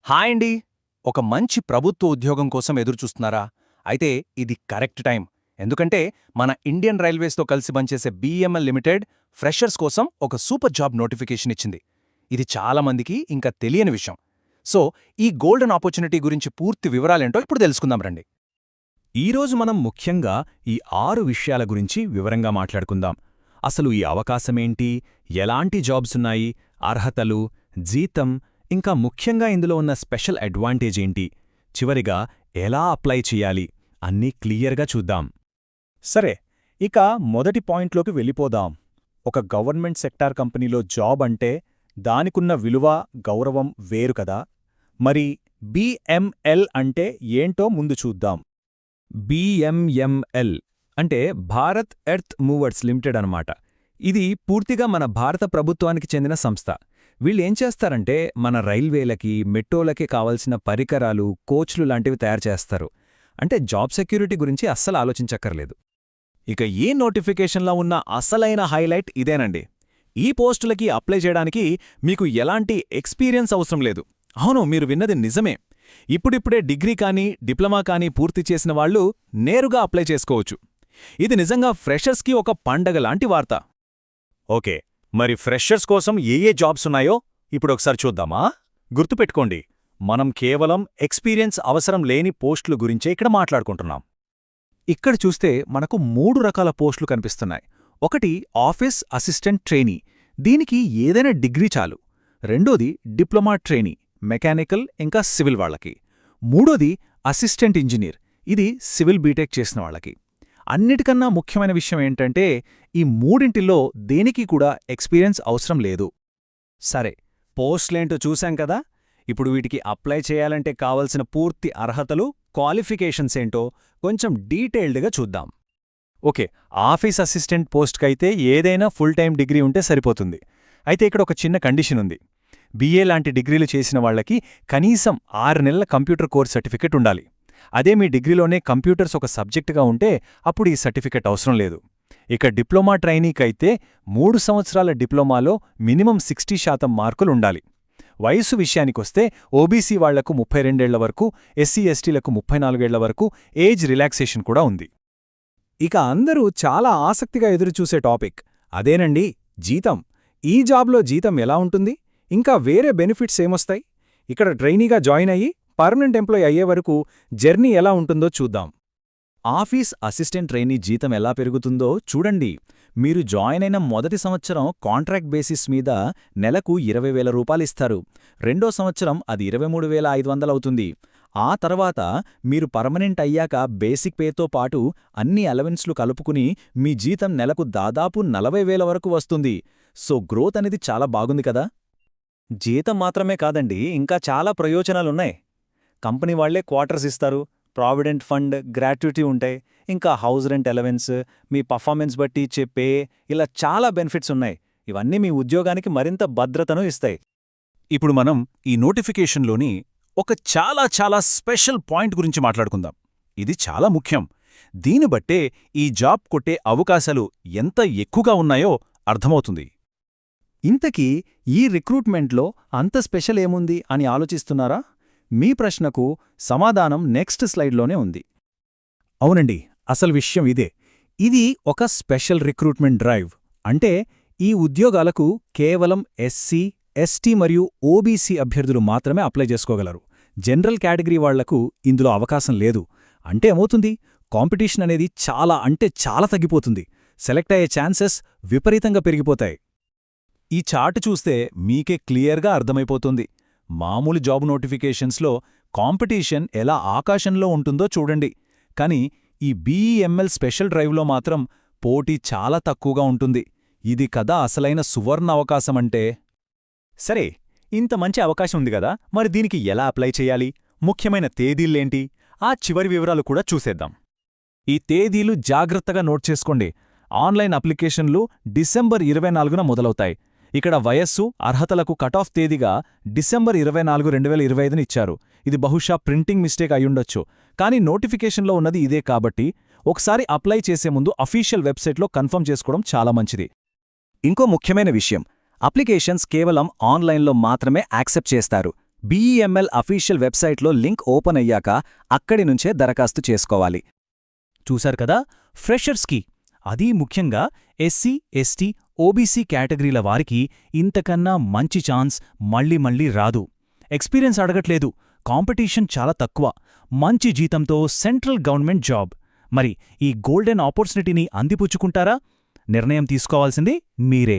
Hi అండి. ఒక మంచి ప్రభుత్వ ఉద్యోగం కోసం ఎదురుచూస్తున్నారా? అయితే ఇది కరెక్ట్ టైం. ఎందుకంటే మన ఇండియన్ రైల్వేస్తో కలిసి పనిచేసే బీఎంఎల్ లిమిటెడ్ ఫ్రెషర్స్ కోసం ఒక సూపర్ జాబ్ నోటిఫికేషన్ ఇచ్చింది. ఇది చాలా మందికి ఇంకా తెలియని విషయం. సో ఈ గోల్డెన్ ఆపర్చునిటీ గురించి పూర్తి వివరాలేంటో ఇప్పుడు తెలుసుకుందాం రండి. ఈరోజు మనం ముఖ్యంగా ఈ 6 విషయాల గురించి వివరంగా మాట్లాడుకుందాం. అసలు ఈ అవకాశమేంటి, ఎలాంటి జాబ్సున్నాయి, అర్హతలు, జీతం, ఇంకా ముఖ్యంగా ఇందులో ఉన్న స్పెషల్ అడ్వాంటేజ్ ఏంటి, చివరిగా ఎలా అప్లై చెయ్యాలి అన్నీ క్లియర్గా చూద్దాం. సరే, ఇక మొదటి పాయింట్లోకి వెళ్ళిపోదాం. ఒక గవర్నమెంట్ సెక్టార్ కంపెనీలో జాబ్ అంటే దానికున్న విలువ, గౌరవం వేరు కదా. మరి బీఎంఎల్ అంటే ఏంటో ముందు చూద్దాం. బీఎంఎంఎల్ అంటే భారత్ ఎర్త్ మూవర్స్ లిమిటెడ్ అనమాట. ఇది పూర్తిగా మన భారత ప్రభుత్వానికి చెందిన సంస్థ. వీళ్ళేం చేస్తారంటే మన రైల్వేలకి, మెట్రోలకి కావలసిన పరికరాలు, కోచ్లు లాంటివి తయారు చేస్తారు. అంటే జాబ్ సెక్యూరిటీ గురించి అస్సలు ఆలోచించక్కర్లేదు. ఇక ఈ నోటిఫికేషన్లో ఉన్న అసలైన హైలైట్ ఇదేనండి. ఈ పోస్టులకి అప్లై చేయడానికి మీకు ఎలాంటి ఎక్స్పీరియన్స్ అవసరం లేదు. అవును, మీరు విన్నది నిజమే. ఇప్పుడిప్పుడే డిగ్రీ కానీ, డిప్లొమా కానీ పూర్తి చేసిన వాళ్ళు నేరుగా అప్లై చేసుకోవచ్చు. ఇది నిజంగా ఫ్రెషర్స్కి ఒక పండగ లాంటి వార్త. ఓకే, మరి ఫ్రెషర్స్ కోసం ఏ జాబ్స్ ఉన్నాయో ఇప్పుడొకసారి చూద్దామా? గుర్తుపెట్టుకోండి, మనం కేవలం ఎక్స్పీరియన్స్ అవసరం లేని పోస్టుల గురించే ఇక్కడ మాట్లాడుకుంటున్నాం. ఇక్కడ చూస్తే మనకు 3 రకాల పోస్టులు కనిపిస్తున్నాయి. ఒకటి ఆఫీస్ అసిస్టెంట్ ట్రైనీ, దీనికి ఏదైనా డిగ్రీ చాలు. రెండోది డిప్లొమా ట్రైనీ, మెకానికల్ ఇంకా సివిల్ వాళ్ళకి. మూడోది అసిస్టెంట్ ఇంజనీర్, ఇది సివిల్ బీటెక్ చేసిన వాళ్ళకి. అన్నిటికన్నా ముఖ్యమైన విషయం ఏంటంటే ఈ మూడింటిలో దేనికి కూడా ఎక్స్పీరియన్స్ అవసరం లేదు. సరే, పోస్టులేంటో చూశాం కదా. ఇప్పుడు వీటికి అప్లై చేయాలంటే కావలసిన పూర్తి అర్హతలు, క్వాలిఫికేషన్స్ ఏంటో కొంచెం డీటెయిల్డ్గా చూద్దాం. ఓకే, ఆఫీస్ అసిస్టెంట్ పోస్ట్కైతే ఏదైనా ఫుల్ టైం డిగ్రీ ఉంటే సరిపోతుంది. అయితే ఇక్కడ ఒక చిన్న కండిషన్ ఉంది. బీఏ లాంటి డిగ్రీలు చేసిన వాళ్లకి కనీసం 6 నెలల కంప్యూటర్ కోర్స్ సర్టిఫికెట్ ఉండాలి. అదే మీ డిగ్రీలోనే కంప్యూటర్స్ ఒక సబ్జెక్టుగా ఉంటే అప్పుడు ఈ సర్టిఫికెట్ అవసరం లేదు. ఇక డిప్లొమా ట్రైనీకైతే 3 సంవత్సరాల డిప్లొమాలో మినిమం 60% మార్కులుండాలి. వయసు విషయానికొస్తే ఓబీసీ వాళ్లకు 32 ఏళ్ల వరకు, ఎస్సీ ఎస్టీలకు 34 ఏళ్ల వరకు ఏజ్ రిలాక్సేషన్ కూడా ఉంది. ఇక అందరూ చాలా ఆసక్తిగా ఎదురుచూసే టాపిక్ అదేనండి, జీతం. ఈ జాబ్లో జీతం ఎలా ఉంటుంది, ఇంకా వేరే బెనిఫిట్స్ ఏమొస్తాయి? ఇక్కడ ట్రైనీగా జాయిన్ అయ్యి పర్మనెంట్ ఎంప్లాయ్ అయ్యే వరకు జర్నీ ఎలా ఉంటుందో చూద్దాం. ఆఫీస్ అసిస్టెంట్ ట్రైనీ జీతం ఎలా పెరుగుతుందో చూడండి. మీరు జాయిన్ అయిన మొదటి సంవత్సరం కాంట్రాక్ట్ బేసిస్ మీద నెలకు 20,000 రూపాయలిస్తారు. రెండో సంవత్సరం అది 23,500 అవుతుంది. ఆ తర్వాత మీరు పర్మనెంట్ అయ్యాక బేసిక్ పేతో పాటు అన్ని అలవెన్స్లు కలుపుకుని మీ జీతం నెలకు దాదాపు 40,000 వరకు వస్తుంది. సో గ్రోత్ అనేది చాలా బాగుంది కదా. జీతం మాత్రమే కాదండి, ఇంకా చాలా ప్రయోజనాలున్నాయి. కంపెనీ వాళ్లే క్వార్టర్స్ ఇస్తారు, ప్రావిడెంట్ ఫండ్, గ్రాట్యుటీ ఉంటాయి, ఇంకా హౌస్ రెంట్ అలవెన్స్, మీ పర్ఫార్మెన్స్ బట్టి ఇచ్చే పే, ఇలా చాలా బెనిఫిట్స్ ఉన్నాయి. ఇవన్నీ మీ ఉద్యోగానికి మరింత భద్రతను ఇస్తాయి. ఇప్పుడు మనం ఈ నోటిఫికేషన్లోని ఒక చాలా స్పెషల్ పాయింట్ గురించి మాట్లాడుకుందాం. ఇది చాలా ముఖ్యం. దీని బట్టే ఈ జాబ్ కొట్టే అవకాశాలు ఎంత ఎక్కువగా ఉన్నాయో అర్థమవుతుంది. ఇంతకీ ఈ రిక్రూట్మెంట్లో అంత స్పెషల్ ఏముంది అని ఆలోచిస్తున్నారా? మీ ప్రశ్నకు సమాధానం నెక్స్ట్ స్లైడ్లోనే ఉంది. అవునండి, అసలు విషయం ఇదే. ఇది ఒక స్పెషల్ రిక్రూట్మెంట్ డ్రైవ్. అంటే ఈ ఉద్యోగాలకు కేవలం ఎస్సీ, ఎస్టీ మరియు ఓబీసీ అభ్యర్థులు మాత్రమే అప్లై చేసుకోగలరు. జనరల్ కేటగిరీ వాళ్లకు ఇందులో అవకాశం లేదు. అంటే ఏమవుతుంది, కాంపిటీషన్ అనేది చాలా తగ్గిపోతుంది. సెలెక్ట్ అయ్యే ఛాన్సెస్ విపరీతంగా పెరిగిపోతాయి. ఈ చార్ట్ చూస్తే మీకే క్లియర్గా అర్థమైపోతుంది. మామూలు జాబ్ నోటిఫికేషన్స్లో కాంపిటీషన్ ఎలా ఆకాశంలో ఉంటుందో చూడండి. కానీ ఈ బీఈఎంఎల్ స్పెషల్ డ్రైవ్లో మాత్రం పోటీ చాలా తక్కువగా ఉంటుంది. ఇది కదా అసలైన సువర్ణ అవకాశమంటే. సరే, ఇంత మంచి అవకాశం ఉంది కదా, మరి దీనికి ఎలా అప్లై చేయాలి, ముఖ్యమైన తేదీలేంటి, ఆ చివరి వివరాలు కూడా చూసేద్దాం. ఈ తేదీలు జాగ్రత్తగా నోట్ చేసుకోండి. ఆన్లైన్ అప్లికేషన్లు డిసెంబర్ 24న మొదలవుతాయి. ఇక్కడ వయస్సు, అర్హతలకు కటాఫ్ తేదీగా డిసెంబర్ 24, 2025 ఇచ్చారు. ఇది బహుశా ప్రింటింగ్ మిస్టేక్ అయ్యుండొచ్చు, కానీ నోటిఫికేషన్లో ఉన్నది ఇదే కాబట్టి ఒకసారి అప్లై చేసే ముందు అఫీషియల్ వెబ్సైట్లో కన్ఫర్మ్ చేసుకోవడం చాలా మంచిది. ఇంకో ముఖ్యమైన విషయం, అప్లికేషన్స్ కేవలం ఆన్లైన్లో మాత్రమే యాక్సెప్ట్ చేస్తారు. బీఈఎంఎల్ అఫీషియల్ వెబ్సైట్లో లింక్ ఓపెన్ అయ్యాక అక్కడి నుంచే దరఖాస్తు చేసుకోవాలి. చూశారు కదా, ఫ్రెషర్స్కి, అదీ ముఖ్యంగా ఎస్సీ, ఎస్టీ, ఓబీసీ కేటగిరీల వారికి ఇంతకన్నా మంచి ఛాన్స్ మళ్ళీ రాదు. ఎక్స్పీరియన్స్ అడగట్లేదు, కాంపిటీషన్ చాలా తక్కువ, మంచి జీతంతో సెంట్రల్ గవర్నమెంట్ జాబ్. మరి ఈ గోల్డెన్ ఆపర్చునిటీని అందిపుచ్చుకుంటారా? నిర్ణయం తీసుకోవాల్సింది మీరే.